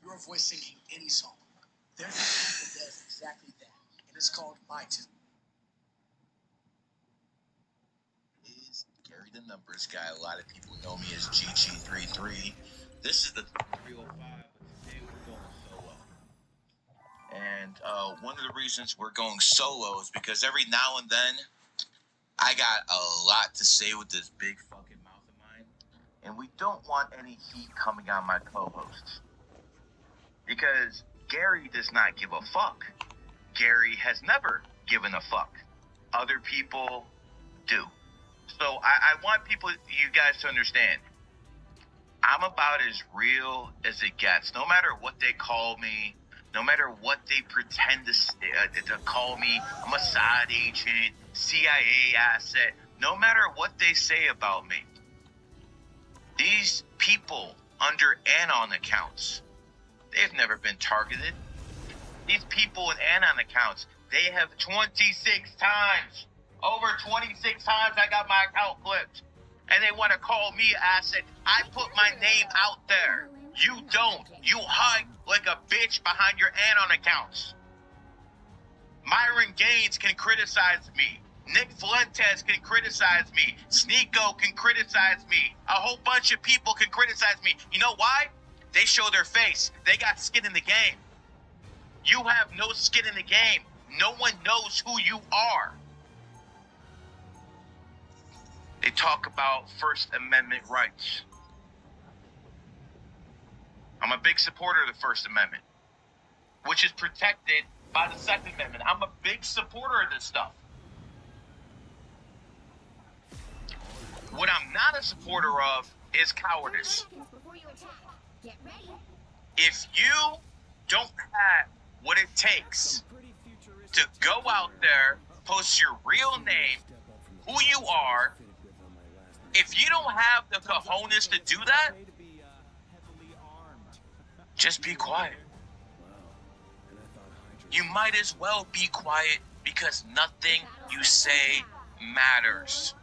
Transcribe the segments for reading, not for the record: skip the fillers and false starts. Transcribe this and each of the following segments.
your voice singing any song. There's an app that does exactly that, and it's called My Tune. Is Gary the Numbers Guy. A lot of people know me as GG33. This is the 305, but today we're going solo. And one of the reasons we're going solo is because every now and then I got a lot to say with this big fucking mouth of mine, and we don't want any heat coming on my co-hosts. Because Gary does not give a fuck. Gary has never given a fuck. Other people do. So I want you guys to understand, I'm about as real as it gets. No matter what they call me, no matter what they pretend to call me, I'm a side agent, CIA asset, no matter what they say about me. These people under Anon accounts, they've never been targeted. These people in Anon accounts, they have 26 times. Over 26 times I got my account clipped. And they want to call me asset. I put my name out there. You don't. You hide like a bitch behind your Anon accounts. Myron Gaines can criticize me. Nick Fuentes can criticize me. Sneeko can criticize me. A whole bunch of people can criticize me. You know why? They show their face. They got skin in the game. You have no skin in the game. No one knows who you are. They talk about First Amendment rights. I'm a big supporter of the First Amendment, which is protected by the Second Amendment. I'm a big supporter of this stuff. What I'm not a supporter of is cowardice. If you don't have what it takes to go out there, post your real name, who you are, if you don't have the cojones to do that, just be quiet. You might as well be quiet because nothing you say matters.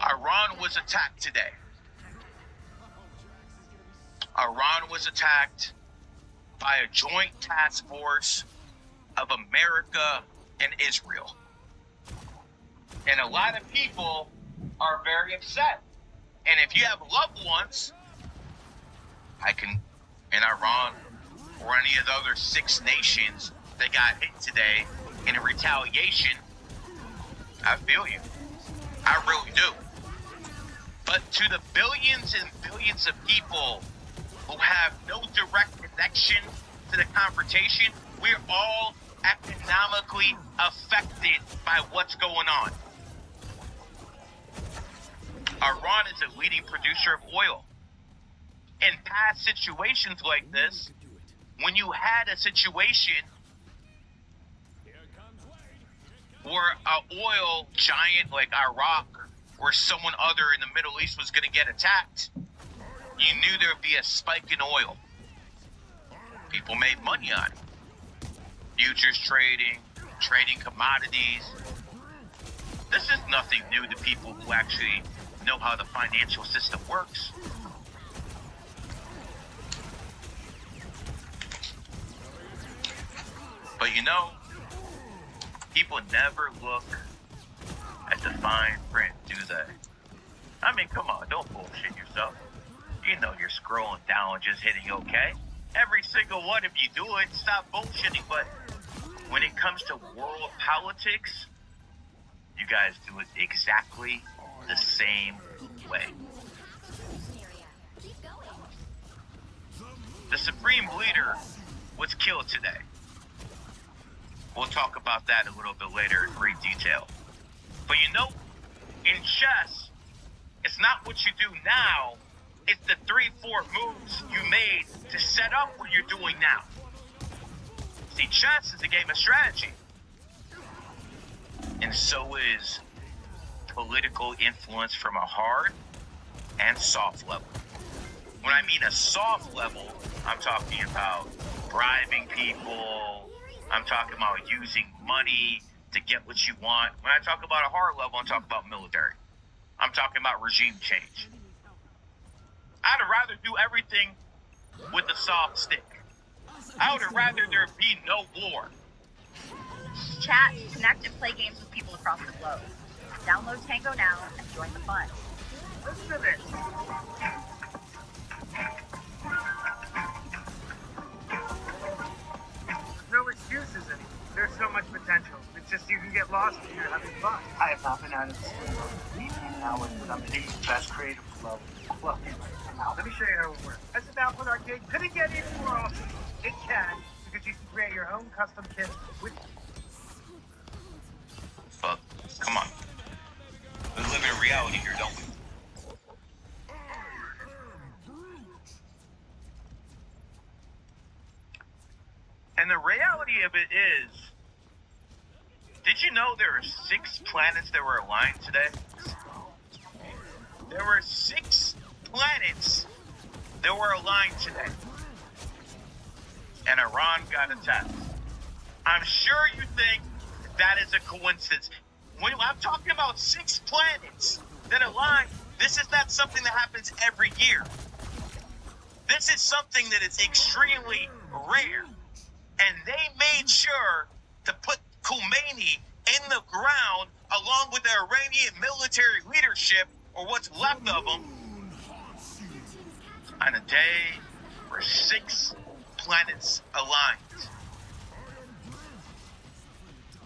Iran was attacked today. Iran was attacked by a joint task force of America and Israel. And a lot of people are very upset. And if you have loved ones, in Iran or any of the other 6 nations that got hit today in a retaliation, I feel you. I really do. But to the billions and billions of people who have no direct connection to the confrontation, we're all economically affected by what's going on. Iran is a leading producer of oil. In past situations like this, when you had a situation where an oil giant like Iraq or someone other in the Middle East was going to get attacked, you knew there would be a spike in oil. People made money on it. Futures trading commodities. This is nothing new to people who actually know how the financial system works. But people never look at the fine print, do they? I mean, come on, don't bullshit yourself. You know you're scrolling down, just hitting okay. Every single one of you do it, stop bullshitting. But when it comes to world politics, you guys do it exactly the same way. The supreme leader was killed today. We'll talk about that a little bit later in great detail. But in chess, it's not what you do now, it's the 3-4 moves you made to set up what you're doing now. See, chess is a game of strategy. And so is political influence from a hard and soft level. When I mean a soft level, I'm talking about bribing people. I'm talking about using money to get what you want. When I talk about a hard level, I'm talking about military. I'm talking about regime change. I'd rather do everything with a soft stick. I would rather there be no war. Chat, connect, and play games with people across the globe. Download Tango now and join the fun. Listen to this. There's no excuses anymore. There's so much potential. It's just you can get lost when you're having fun. I have not been out of school for 18 hours, but I'm in the best creative flow. Look, now let me show you how it works. As an output arcade couldn't get any more awesome. It can, because you can create your own custom kits with. Fuck. Come on. We live in reality here, don't we? And the reality of it is, did you know there are 6 planets that were aligned today? There were 6 planets that were aligned today. And Iran got attacked. I'm sure you think that is a coincidence. When I'm talking about 6 planets that align, this is not something that happens every year. This is something that is extremely rare. And they made sure to put Khomeini in the ground along with the Iranian military leadership, or what's left of them, on a day where 6 planets aligned.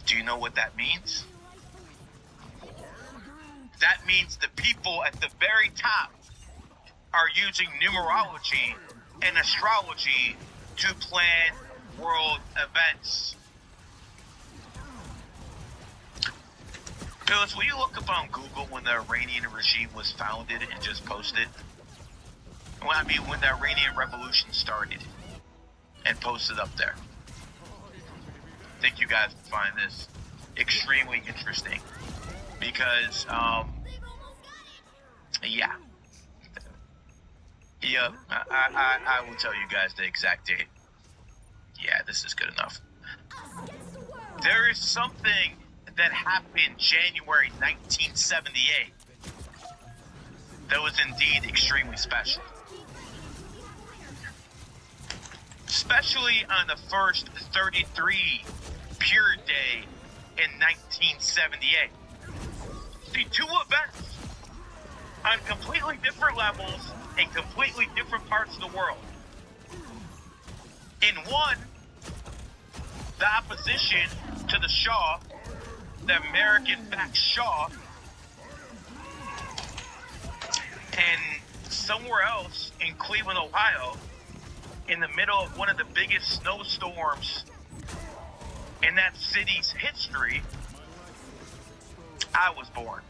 Do you know what that means? That means the people at the very top are using numerology and astrology to plan world events. Phyllis, will you look up on Google when the Iranian regime was founded and just post it? Well, I mean, when the Iranian Revolution started, and post it up there. I think you guys will find this extremely interesting because, yeah. Yep, I will tell you guys the exact date. Yeah, this is good enough. There is something that happened January 1978 that was indeed extremely special. Especially on the first 33 pure day in 1978. See, 2 events on completely different levels in completely different parts of the world. In one, the opposition to the Shah, the American-backed Shah, and somewhere else in Cleveland, Ohio, in the middle of one of the biggest snowstorms in that city's history, I was born.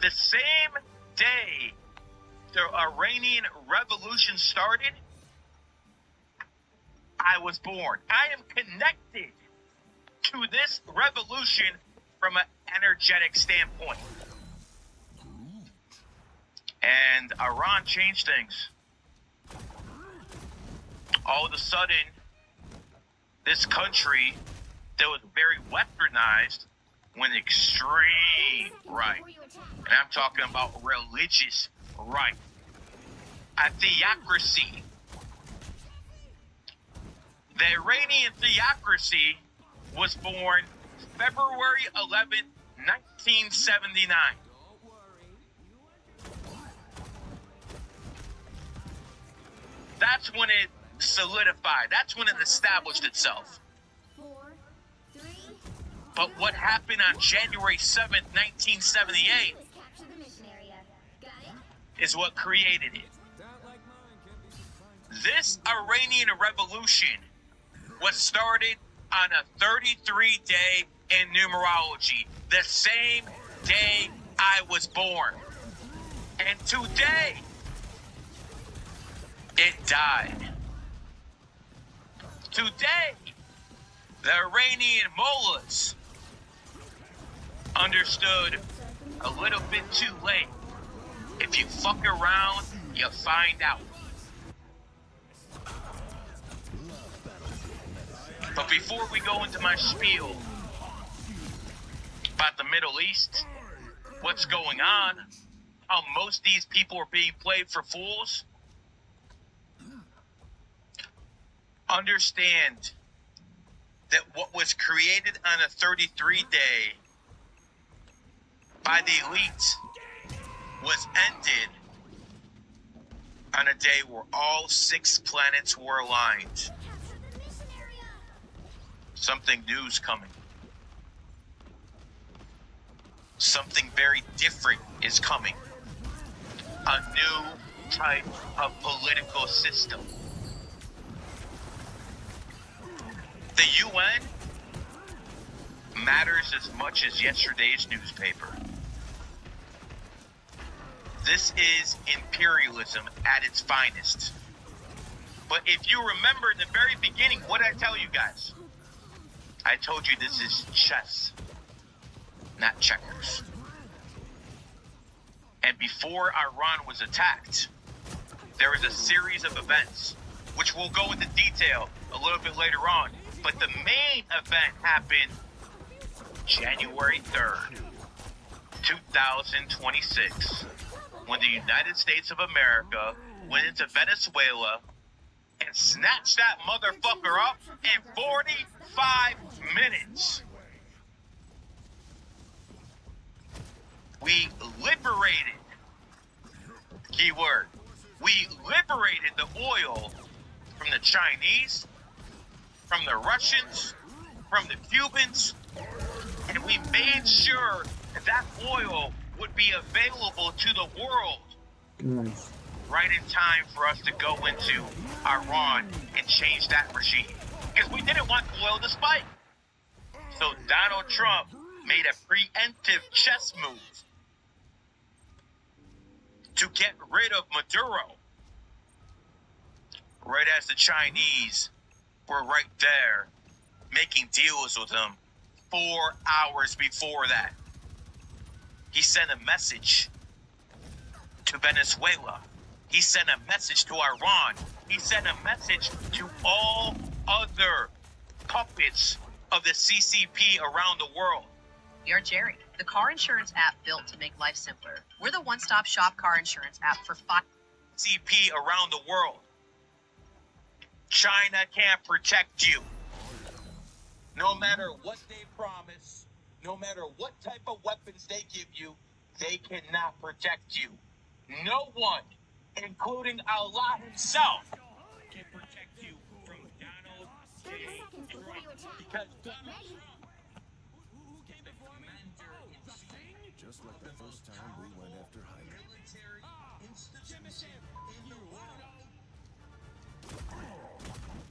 The same day the Iranian Revolution started, I was born. I am connected to this revolution from an energetic standpoint. And Iran changed things. All of a sudden, this country that was very westernized went extreme right. And I'm talking about religious right. A theocracy. The Iranian theocracy was born February 11th, 1979. That's when it solidified. That's when it established itself. But what happened on January 7th, 1978 is what created it. This Iranian Revolution was started on a 33-day in numerology, the same day I was born. And today, it died. Today, the Iranian mullahs understood a little bit too late. If you fuck around, you'll find out. But before we go into my spiel about the Middle East what's going on, how most of these people are being played for fools, understand that what was created on a 33 day by the elite was ended on a day where all 6 planets were aligned. Something new's coming. Something very different is coming. A new type of political system. The UN matters as much as yesterday's newspaper. This is imperialism at its finest. But if you remember in the very beginning, what did I tell you guys? I told you this is chess, not checkers. And before Iran was attacked, there was a series of events, which we'll go into detail a little bit later on. But the main event happened January 3rd, 2026, when the United States of America went into Venezuela and snatched that motherfucker up in 45 minutes. We liberated, keyword, we liberated the oil from the Chinese, from the Russians, from the Cubans, and we made sure that oil would be available to the world right in time for us to go into Iran and change that regime. Because we didn't want the oil to spike. So Donald Trump made a preemptive chess move to get rid of Maduro, right as the Chinese were right there making deals with him 4 hours before that. He sent a message to Venezuela. He sent a message to Iran. He sent a message to all other puppets of the CCP around the world. We are Jerry, the car insurance app built to make life simpler. We're the one-stop shop car insurance app for CCP around the world. China can't protect you. No matter what they promise, no matter what type of weapons they give you, they cannot protect you. No one, including Allah himself, can protect you from Donald J. Trump. Because Donald Trump, the commander-in-chief, just like the first time we went after Hyder. military institution in the world.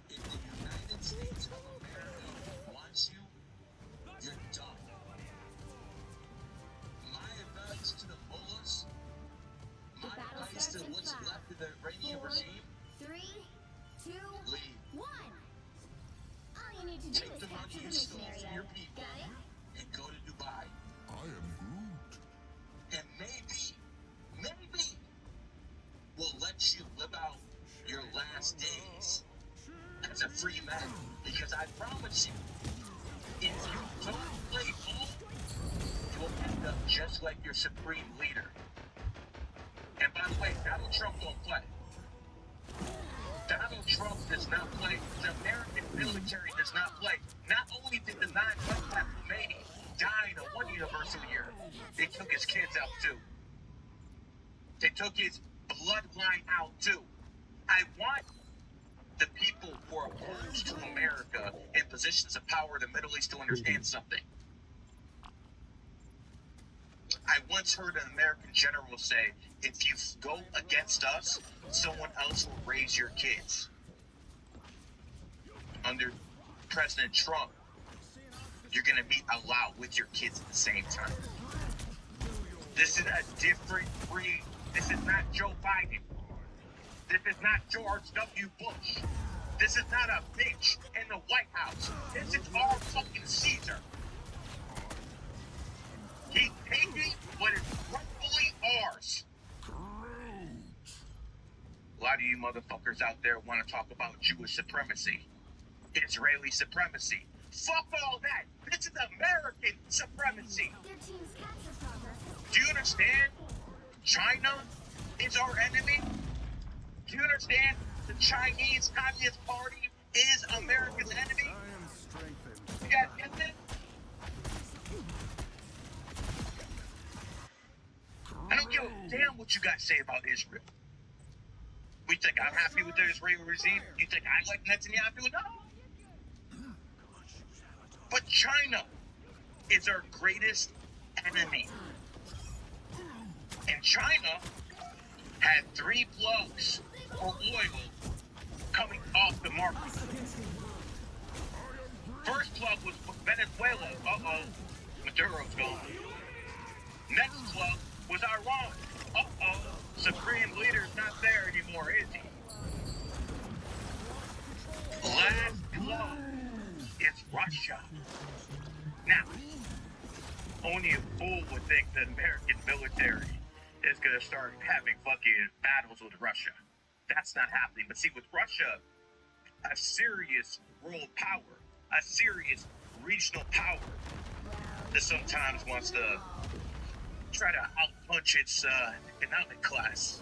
If the United States of America wants you, you're done. My advice to the mullahs, my advice to what's left of the Iranian regime, 3, 2, leave. 1. All you need to do Take is the money capture the you mission stole area. from your people Got it? and go to Dubai. I am Groot. And maybe we'll let you live out your last days as a free man. Because I promise you, if you don't play ball, you will end up just like your supreme leader. And by the way, Donald Trump won't play. Donald Trump does not play. The American military does not play. Not only did the 9/11 Khomeini die in a 1 universal year, they took his kids out too. They took his bloodline out too. I want the people who are opposed to America in positions of power in the Middle East to understand something. I once heard an American general say, if you go against us, someone else will raise your kids. Under President Trump, you're going to meet Allah with your kids at the same time. This is a different breed. This is not Joe Biden. This is not George W. Bush. This is not a bitch in the White House. This is our fucking Caesar. He's taking what is rightfully ours. A lot of you motherfuckers out there want to talk about Jewish supremacy, Israeli supremacy. Fuck all that. This is American supremacy. Their team's capture progress. Do understand? China is our enemy. Do you understand? The Chinese Communist Party is America's enemy. You guys get this? I don't give a damn what you guys say about Israel. We think I'm happy with the Israeli regime? You think I like Netanyahu? No. But China is our greatest enemy. And China had 3 plugs for oil coming off the market. First plug was Venezuela. Uh-oh. Maduro's gone. Next plug was Iran. Uh-oh. Supreme leader's not there anymore, is he? Last plug is Russia. Now, only a fool would think the American military is going to start having fucking battles with Russia. That's not happening. But see, with Russia, a serious world power, a serious regional power that sometimes wants to try to outpunch its economic class.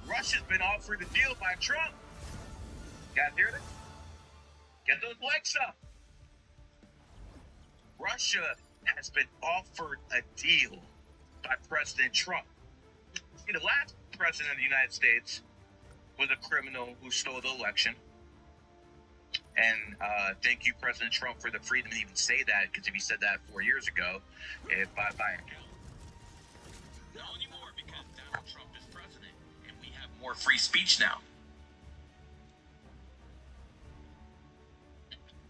Russia's been offered a deal by Trump. You guys hear this? Get those legs up. Russia has been offered a deal by President Trump. See, the last president of the United States was a criminal who stole the election. And thank you, President Trump, for the freedom to even say that, because if he said that 4 years ago, bye-bye. Not anymore, because Donald Trump is president, and we have more free speech now.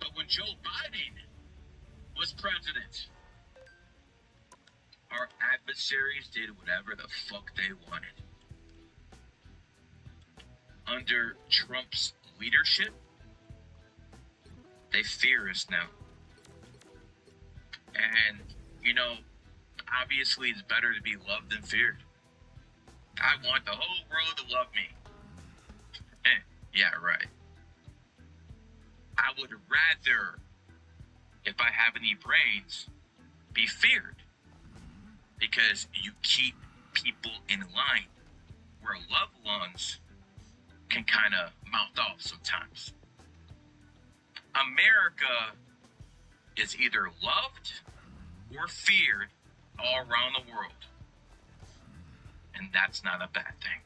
But when Joe Biden was president, our adversaries did whatever the fuck they wanted. Under Trump's leadership, they fear us now. And, you know, obviously it's better to be loved than feared. I want the whole world to love me. Yeah, right. I would rather, if I have any brains, be feared. Because you keep people in line, where loved ones can kind of mouth off sometimes. America is either loved or feared all around the world. And that's not a bad thing.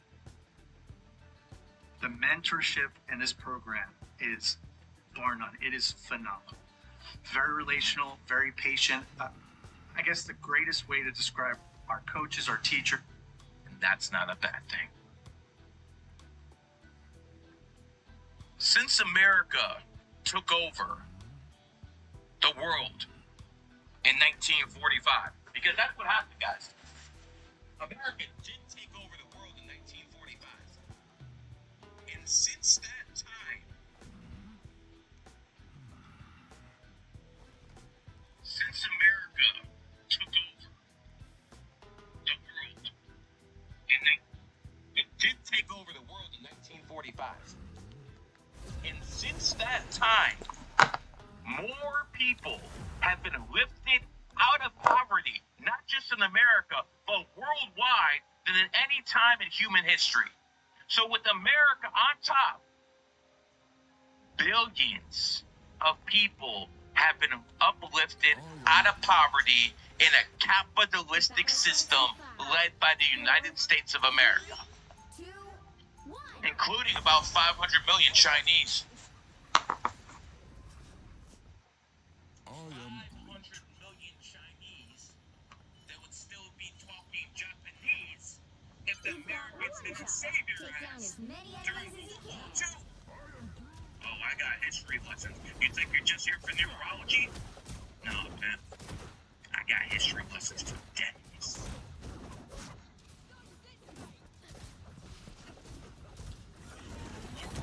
The mentorship in this program is bar none. It is phenomenal. Very relational, very patient. I guess the greatest way to describe our coaches, our teacher, And that's not a bad thing. Since America took over the world in 1945, because that's what happened, guys. America did take over the world in 1945. And since that time, since America took over the world it did take over the world in 1945. And since that time, more people have been lifted out of poverty, not just in America, but worldwide, than at any time in human history. So with America on top, billions of people have been uplifted out of poverty in a capitalistic system led by the United States of America, 2, 1. including about 500 million Chinese. 500 million Chinese that would still be talking Japanese if the Americans didn't save your Take down ass as many during enemies World as you War can. II. Oh, I got history lessons. You think you're just here for numerology? No, man. I got history lessons for decades.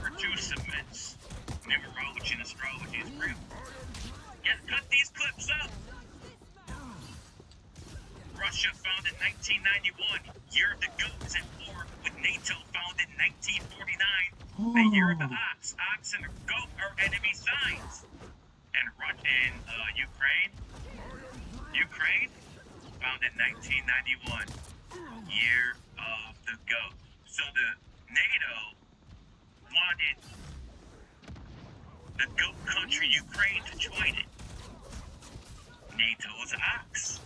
World War II cements numerology and astrology is real. Yeah, cut these clips up. Russia founded 1991, year of the goat, is at war with NATO, founded 1949, the year of the ox. Ox and goat are enemy signs. And Ukraine, founded in 1991, year of the goat. So the NATO wanted the goat country Ukraine to join it. NATO is an ox.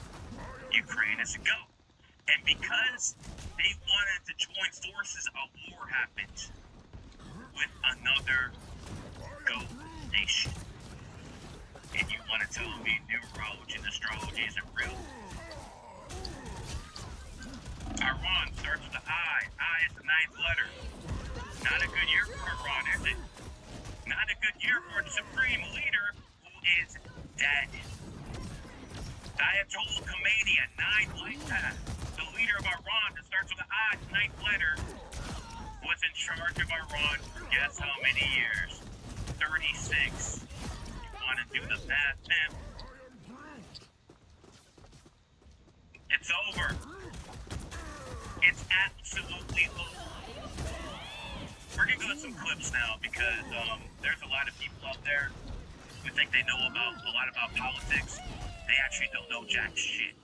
Ukraine is a goat. And because they wanted to join forces, a war happened with another goat nation. And you want to tell me numerology and astrology isn't real? Iran starts with the I. I is the ninth letter. Not a good year for Iran, is it? Not a good year for its supreme leader, who is dead. Ayatollah Khomeini at 9 life path. The leader of Iran that starts with the I, the ninth letter, was in charge of Iran for guess how many years? 36. You want to do the math, man? It's over. It's absolutely over. We're going to go to some clips now because there's a lot of people out there who think they know a lot about politics. They actually don't know jack shit.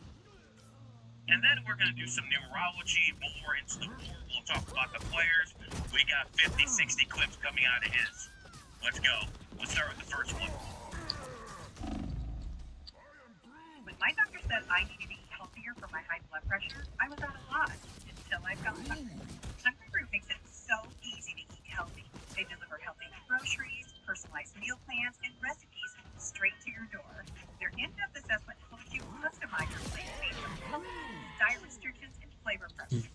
And then we're going to do some numerology, more into the war. We'll talk about the players. We got 50, 60 clips coming out of his. Let's go. We'll start with the first one. When my doctor said I needed to eat healthier for my high blood pressure, I was at a loss until I found Hungry. Hungry Group makes it so easy to eat healthy. They deliver healthy groceries, personalized meal plans, and recipes straight to your door. Their in-depth assessment helps you customize your plate based on health, diet restrictions, and flavor preferences.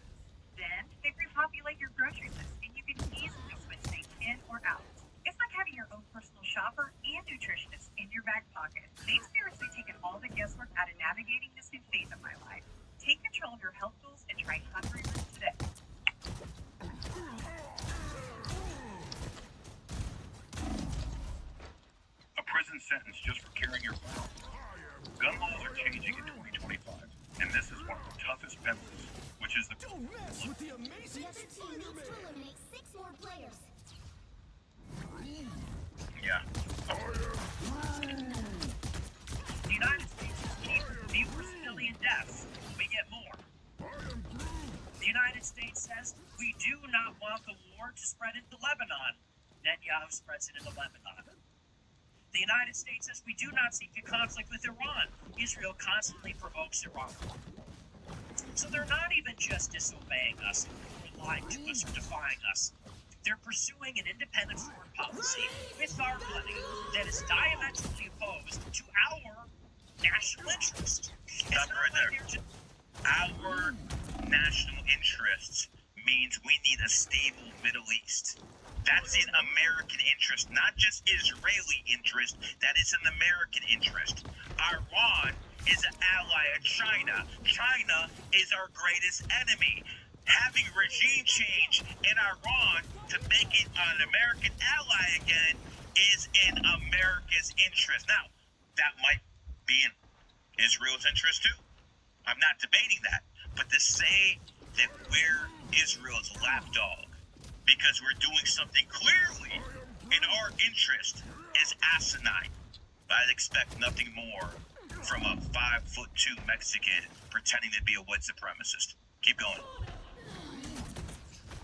Then they repopulate your grocery list, and you can easily switch things in or out. It's like having your own personal shopper and nutritionist in your back pocket. They've seriously taken all the guesswork out of navigating this new phase of my life. Take control of your health goals and try Hungry Group today. A prison sentence just for carrying your firearm. Gun laws are changing in 2025, and this is one of the toughest penalties, which is the... Don't mess with the amazing The other team needs to eliminate 6 more players. Yeah. The United States has fewer civilian deaths. We get more. The United States says we do not want the war to spread into Lebanon. Netanyahu spreads it into Lebanon. The United States says we do not seek a conflict with Iran. Israel constantly provokes Iran. So they're not even just disobeying us, or lying to us, or defying us. They're pursuing an independent foreign policy with our money that is diametrically opposed to our national interest. Stop right there. Our national interests means we need a stable Middle East. That's in American interest, not just Israeli interest. That is an American interest. Iran is an ally of China. China is our greatest enemy. Having regime change in Iran to make it an American ally again is in America's interest. Now, that might be in Israel's interest too. I'm not debating that. But to say that we're Israel's lapdog because we're doing something clearly in our interest is asinine. I'd expect nothing more from a 5'2" Mexican pretending to be a white supremacist. Keep going.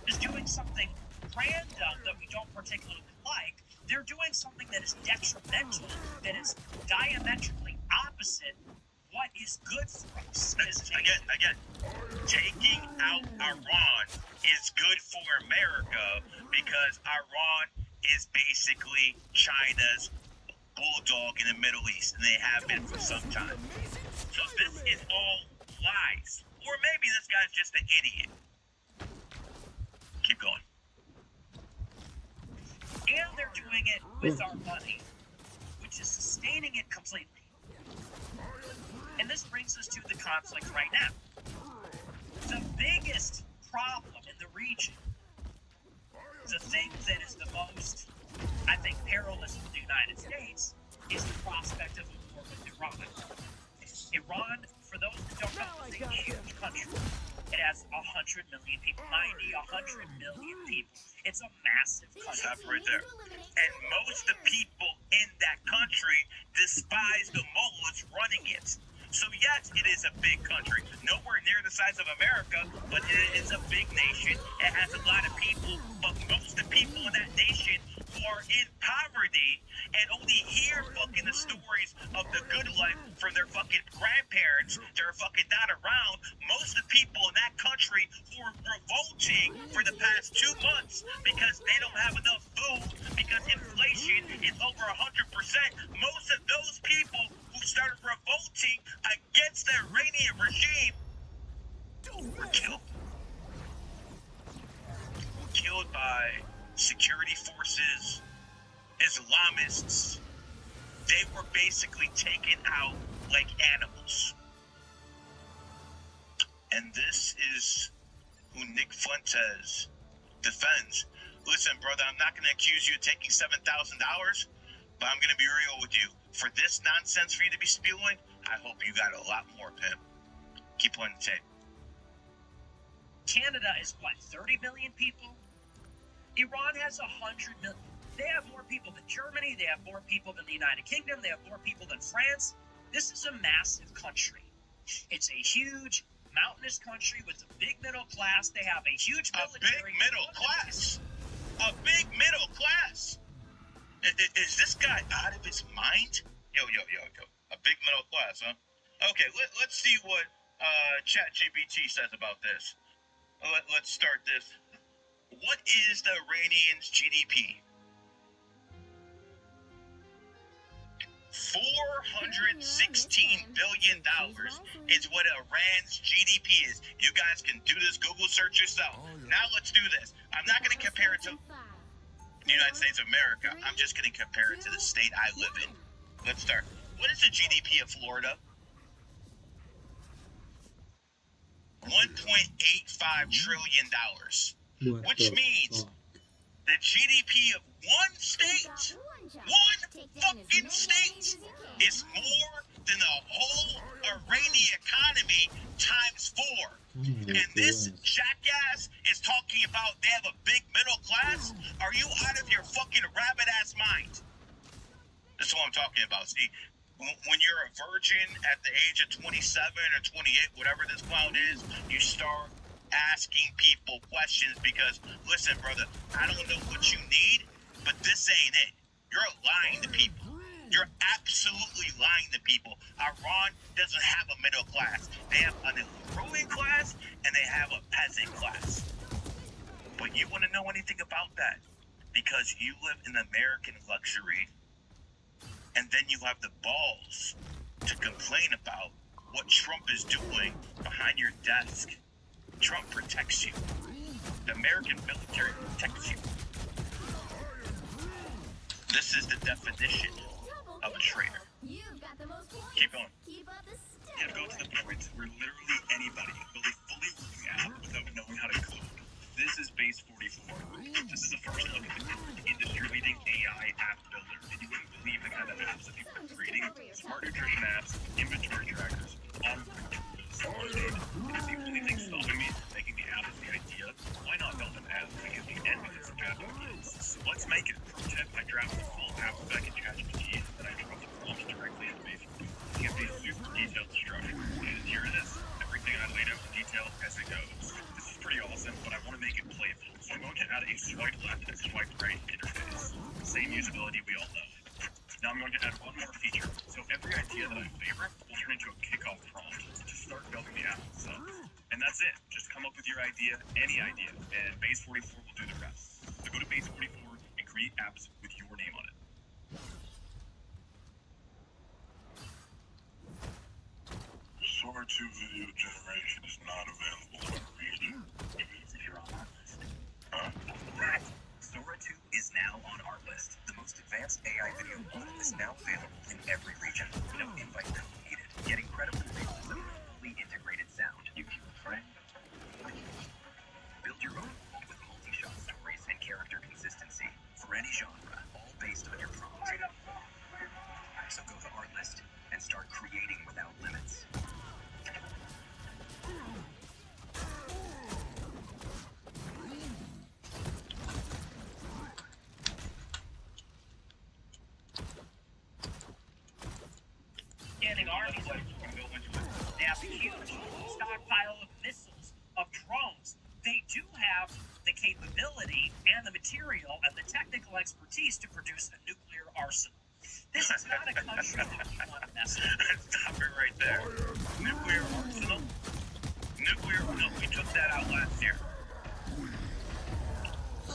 Is doing something random that we don't particularly like. They're doing something that is detrimental, that is diametrically opposite what is good for us. Again, taking out Iran is good for America because Iran is basically China's bulldog in the Middle East, and they have been for some time. So this is all lies. Or maybe this guy's just an idiot. Keep going. And they're doing it with our money, which is sustaining it completely. And this brings us to the conflict right now. The biggest problem in the region, the thing that is the most, I think, perilous for the United States, is the prospect of a war with Iran. Iran, for those that don't know, is a huge country. It has 100 million people, 100 million people. It's a massive country. Stop right there. And most of the people in that country despise the mullahs running it. So yes, it is a big country. Nowhere near the size of America, but it is a big nation. It has a lot of people, but most of the people in that nation who are in poverty and only hear fucking the stories of the good life from their fucking grandparents that are fucking not around. Most of the people in that country who are revolting for the past 2 months because they don't have enough food, because inflation is over 100%. Most of those people who started revolting against the Iranian regime were killed. Killed by security forces, Islamists. They were basically taken out like animals. And this is who Nick Fuentes defends. Listen, brother, I'm not going to accuse you of taking $7,000, but I'm going to be real with you. For this nonsense for you to be spewing, I hope you got a lot more, pimp. Keep playing the tape. Canada is what, 30 million people? Iran has 100 million. They have more people than Germany. They have more people than the United Kingdom. They have more people than France. This is a massive country. It's a huge mountainous country with a big middle class. They have a huge military. A big middle class. A big middle class. Is this guy out of his mind? Yo. A big middle class, huh? Okay, let's see what ChatGPT says about this. Let's start this. What is the Iranians' GDP? $416 billion is what Iran's GDP is. You guys can do this Google search yourself. Now let's do this. I'm not going to compare it to the United States of America. I'm just going to compare it to the state I live in. Let's start. What is the GDP of Florida? $1.85 trillion. Which means the GDP of one state, one fucking state, is more than the whole Iranian economy times 4. And this jackass is talking about they have a big middle class? Are you out of your fucking rabbit ass mind? That's what I'm talking about. See, when you're a virgin at the age of 27 or 28, whatever this clown is, you start asking people questions because, listen, brother, I don't know what you need, but this ain't it. You're lying to people. You're absolutely lying to people. Iran doesn't have a middle class. They have an ruling class and they have a peasant class. But you want to know anything about that? Because you live in American luxury, and then you have the balls to complain about what Trump is doing behind your desk. Trump protects you. The American military protects you. This is the definition of a traitor. Keep going. Yeah, go to the point where literally anybody can build a fully working app without knowing how to code. This is Base 44. This is the first look at the industry-leading AI app builder, and you wouldn't believe the kind of apps that people are creating. Smart nutrition apps, inventory trackers, onboarding tools, because the only thing stopping me from making the app is the idea. Why not build an app that gives the end user app ideas? So let's make it. Pro tip, I drafted a full app spec in ChatGPT, and I dropped the prompts directly into Base 44. You get a super detailed structure. And here it is. Everything I laid out in detail as it goes. This is pretty awesome, but I want to make it playful. So I'm going to add a swipe left and swipe right interface. Same usability we all know. Now I'm going to add one more feature. So every idea that I favor will turn into a kickoff prompt to start building the app itself. And that's it. Just come up with your idea, any idea, and Base 44 will do the rest. So go to Base 44 and create apps with your name on it. Sora 2 video generation is not available in our region. It is if you're on our list. Huh? Right. Sora 2 is now on our list. The most advanced AI video model is now available in every region. No invite code needed. Get incredible realism with fully integrated sound. You can frame. Build your own with multi-shot stories and character consistency for any genre, all based on your prompt. So go to our list and start creating without limits. standing armies of they have a huge stockpile of missiles, of drones. They do have the capability and the material and the technical expertise to produce a nuclear arsenal. This is not a country that we want to mess with. Stop it right there. Nuclear arsenal? No, we took that out last year.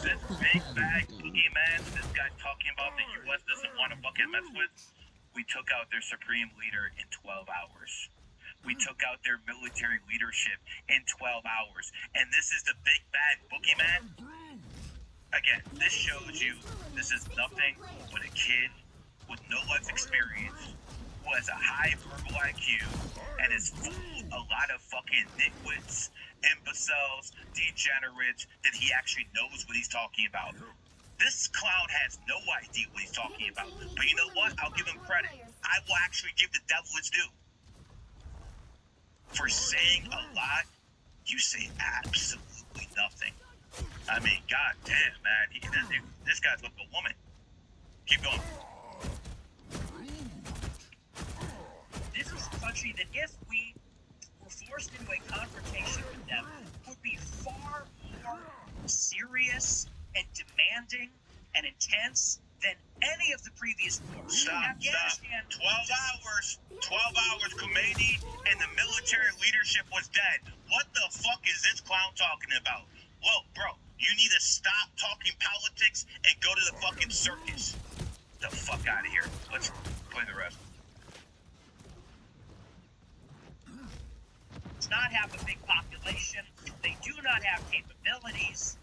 This big bag boogeyman, this guy talking about the U.S. doesn't want to fucking mess with, we took out their supreme leader in 12 hours. We took out their military leadership in 12 hours. And this is the big bad boogeyman? Again, this shows you this is nothing but a kid with no life experience who has a high verbal IQ and is fooled a lot of fucking nitwits, imbeciles, degenerates that he actually knows what he's talking about. This clown has no idea what he's talking about. But you know what? I'll give him credit. I will actually give the devil its due. For saying a lot, you say absolutely nothing. I mean, goddamn, man. This guy's like a woman. Keep going. This is a country that if we were forced into a confrontation with them would be far more serious and demanding and intense than any of the previous wars. Stop. 12 hours, Khomeini and the military leadership was dead. What the fuck is this clown talking about? Whoa, bro, you need to stop talking politics and go to the fucking circus. The fuck out of here. Let's play the rest. Does not have a big population. They do not have capabilities.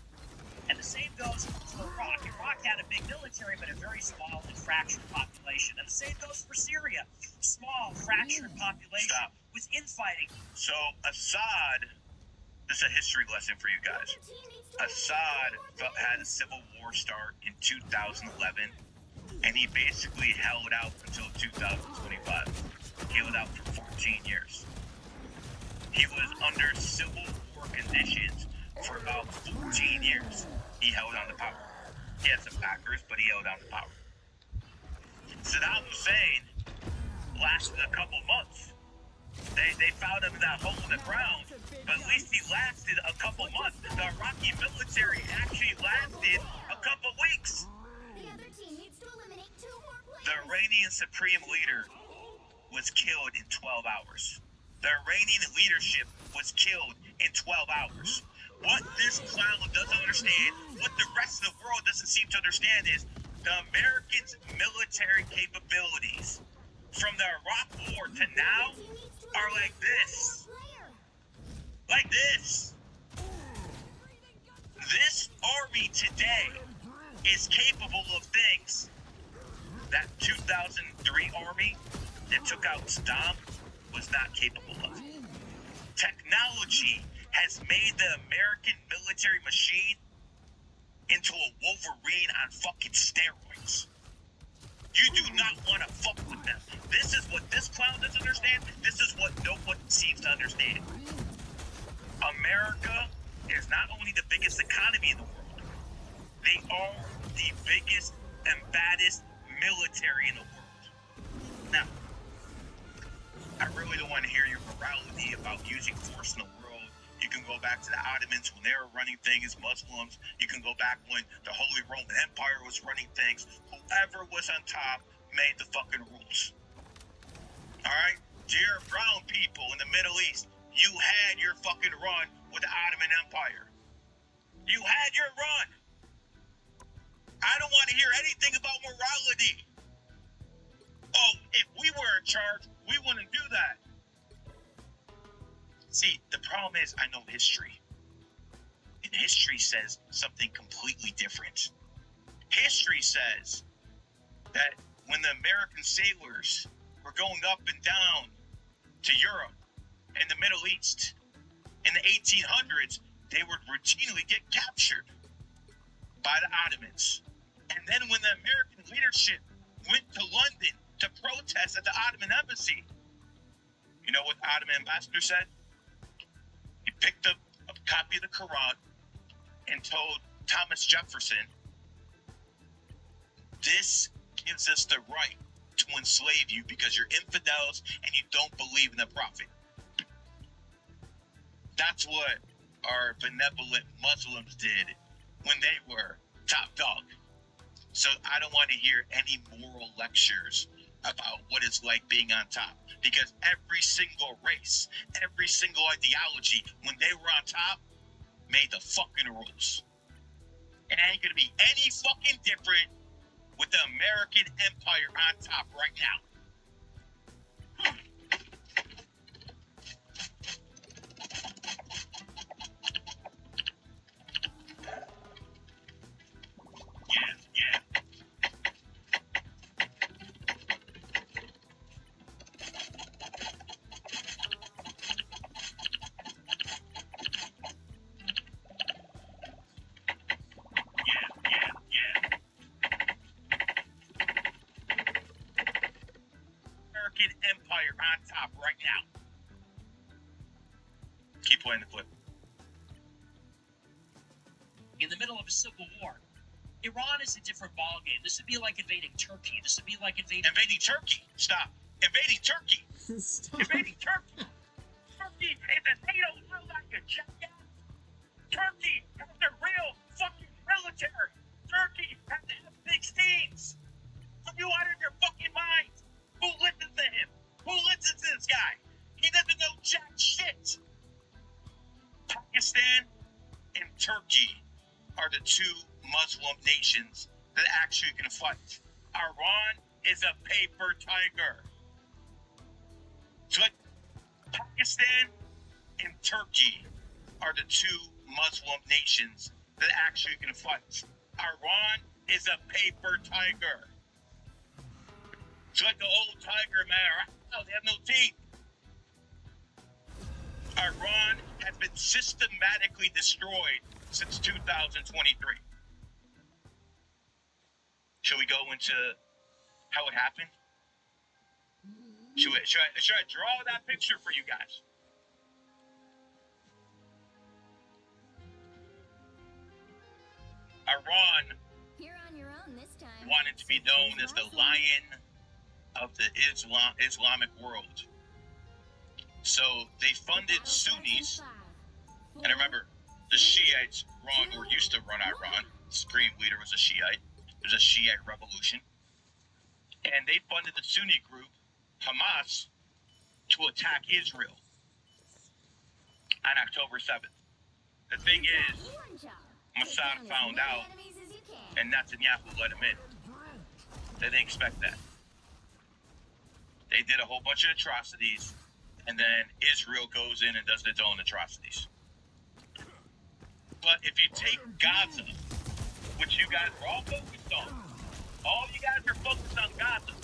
And the same goes for Iraq. Iraq had a big military, but a very small and fractured population. And the same goes for Syria. Small, fractured population with infighting. So Assad, this is a history lesson for you guys. Assad had a civil war start in 2011, and he basically held out until 2025. He held out for 14 years. He was under civil war conditions for about 14 years. He held on to power. He had some backers, but he held on to power. Saddam Hussein lasted a couple months. They found him in that hole in the ground, but at least he lasted a couple months. The Iraqi military actually lasted a couple weeks. The other team needs to eliminate 2 more players. The Iranian supreme leader was killed in 12 hours. The Iranian leadership was killed in 12 hours. What this clown doesn't understand, what the rest of the world doesn't seem to understand is the Americans' military capabilities from the Iraq War to now are like this. Like this. This army today is capable of things that 2003 army that took out Saddam was not capable of. Technology has made the American military machine into a Wolverine on fucking steroids. You do not want to fuck with them. This is what this clown doesn't understand. This is what no one seems to understand. America is not only the biggest economy in the world, they are the biggest and baddest military in the world. Now, I really don't want to hear your morality about using force in the world. You can go back to the Ottomans when they were running things, Muslims. You can go back when the Holy Roman Empire was running things. Whoever was on top made the fucking rules. All right? Dear brown people in the Middle East, you had your fucking run with the Ottoman Empire. You had your run. I don't want to hear anything about morality. Oh, if we were in charge, we wouldn't do that. See, the problem is I know history. And history says something completely different. History says that when the American sailors were going up and down to Europe and the Middle East in the 1800s, they would routinely get captured by the Ottomans. And then when the American leadership went to London to protest at the Ottoman embassy, you know what the Ottoman ambassador said? He picked up a copy of the Quran and told Thomas Jefferson, this gives us the right to enslave you because you're infidels and you don't believe in the prophet. That's what our benevolent Muslims did when they were top dog. So I don't want to hear any moral lectures about what it's like being on top, because every single race, every single ideology, when they were on top, made the fucking rules. And it ain't gonna be any fucking different with the American empire on top right now. Yeah. American empire on top right now. Keep playing the clip. In the middle of a civil war, Iran is a different ballgame. This would be like invading Turkey. This would be like invading Turkey. Stop. Invading Turkey. Stop. Invading Turkey. Turkey is a NATO ally, you jackass. Turkey has a real fucking military. Turkey has F-16s. Are you out of your fucking mind? Who listens to him? Who listens to this guy? He doesn't know jack shit. Pakistan and Turkey are the two Muslim nations that actually can fight. Iran is a paper tiger. So Pakistan and Turkey are the two Muslim nations that actually can fight. Iran is a paper tiger. It's like the old tiger, man. Oh, they have no teeth. Iran has been systematically destroyed since 2023. Should we go into how it happened? Should I draw that picture for you guys? Iran You're on your own this time. wanted to be known as the lion of the Islamic world. So they funded Sunnis, and remember, the Shiites run, or used to run Iran. The supreme leader was a Shiite. There's a Shiite revolution. And they funded the Sunni group, Hamas, to attack Israel on October 7th. The thing is, Mossad found out, and Netanyahu let him in. They didn't expect that. They did a whole bunch of atrocities, and then Israel goes in and does its own atrocities. But if you take Gaza, which you guys are all focused on, all you guys are focused on Gaza,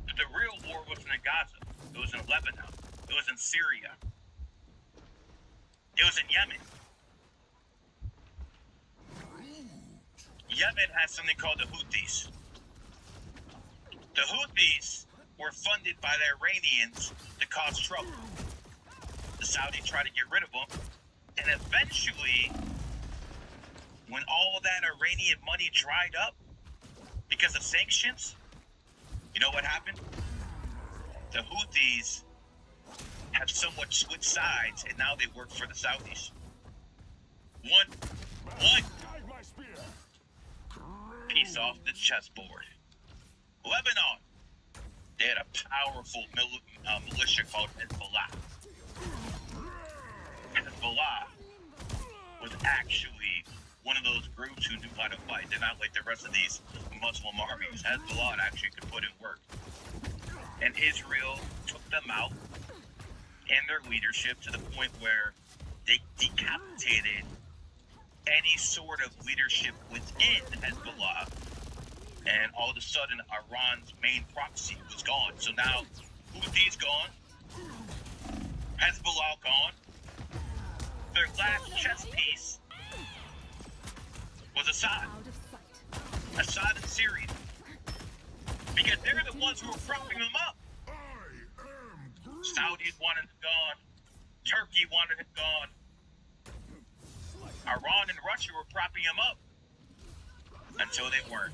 but the real war wasn't in Gaza. It was in Lebanon. It was in Syria. It was in Yemen. Yemen has something called the Houthis. The Houthis were funded by the Iranians to cause trouble. The Saudis tried to get rid of them, and eventually, when all of that Iranian money dried up because of sanctions, you know what happened? The Houthis have somewhat switched sides, and now they work for the Saudis. One piece off the chessboard. Lebanon, they had a powerful militia called Hezbollah. Hezbollah was actually one of those groups who knew how to fight. They're not like the rest of these Muslim armies. Hezbollah actually could put in work. And Israel took them out and their leadership to the point where they decapitated any sort of leadership within Hezbollah. And all of a sudden, Iran's main proxy was gone. So now, Houthis gone, Hezbollah gone. Their last chess piece was Assad. Assad in Syria. Because they're the ones who were propping them up. Saudis wanted him gone. Turkey wanted him gone. Iran and Russia were propping him up. Until they weren't.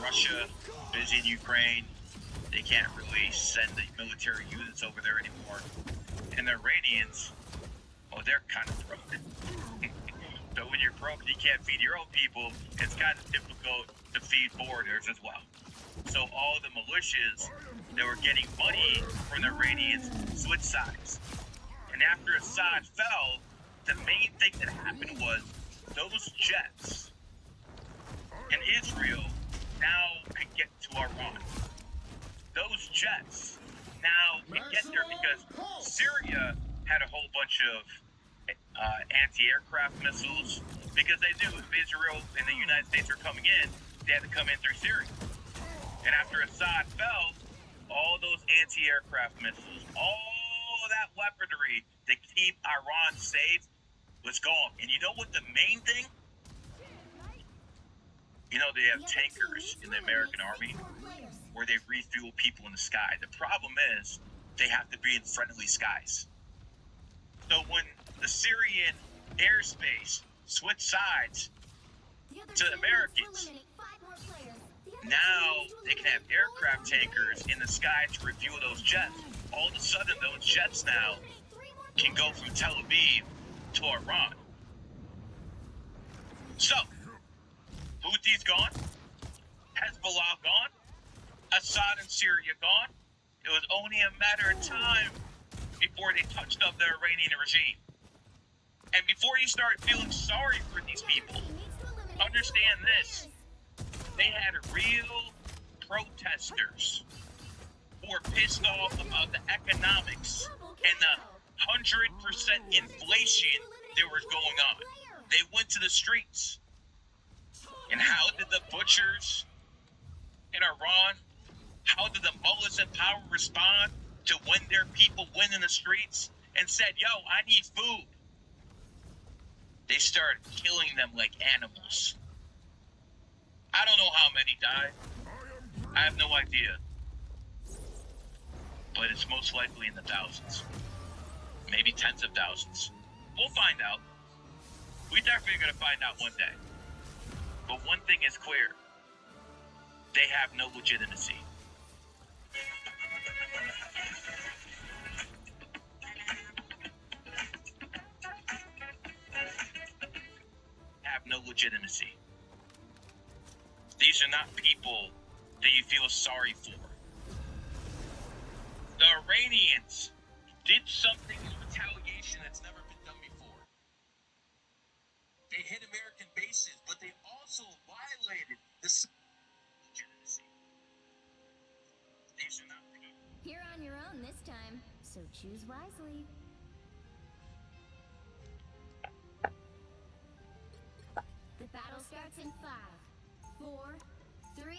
Russia, busy in Ukraine. They can't really send the military units over there anymore. And the Iranians, oh, they're kind of broke. So when you're broke and you can't feed your own people, it's kind of difficult to feed foreigners as well. So all the militias that were getting money from the Iranians switched sides. And after Assad fell, the main thing that happened was those jets in Israel now could get to Iran. Those jets now can get there because Syria had a whole bunch of anti-aircraft missiles because they knew if Israel and the United States were coming in, they had to come in through Syria. And after Assad fell, all those anti-aircraft missiles, all that weaponry to keep Iran safe was gone. And you know what the main thing? You know, they have tankers in the American Army where they refuel people in the sky. The problem is they have to be in friendly skies. So when the Syrian airspace switched sides to the Americans, now they can have aircraft tankers in the sky to refuel those jets. All of a sudden, those jets now can go from Tel Aviv to Iran. So, Houthis gone, Hezbollah gone, Assad and Syria gone. It was only a matter of time before they touched up the Iranian regime. And before you start feeling sorry for these people, understand this. They had real protesters who were pissed off about the economics and the 100% inflation that was going on. They went to the streets. And how did the butchers in Iran, how did the mullahs in power respond to when their people went in the streets and said, yo, I need food? They started killing them like animals. I don't know how many died. I have no idea. But it's most likely in the thousands. Maybe tens of thousands. We'll find out. We're definitely going to find out one day. But one thing is clear. They have no legitimacy. Have no legitimacy. These are not people that you feel sorry for. The Iranians did something in retaliation that's never been done before. They hit American bases, but they also violated the legitimacy. These are not people. You're on your own this time, so choose wisely. The battle starts in 5, 4, 3,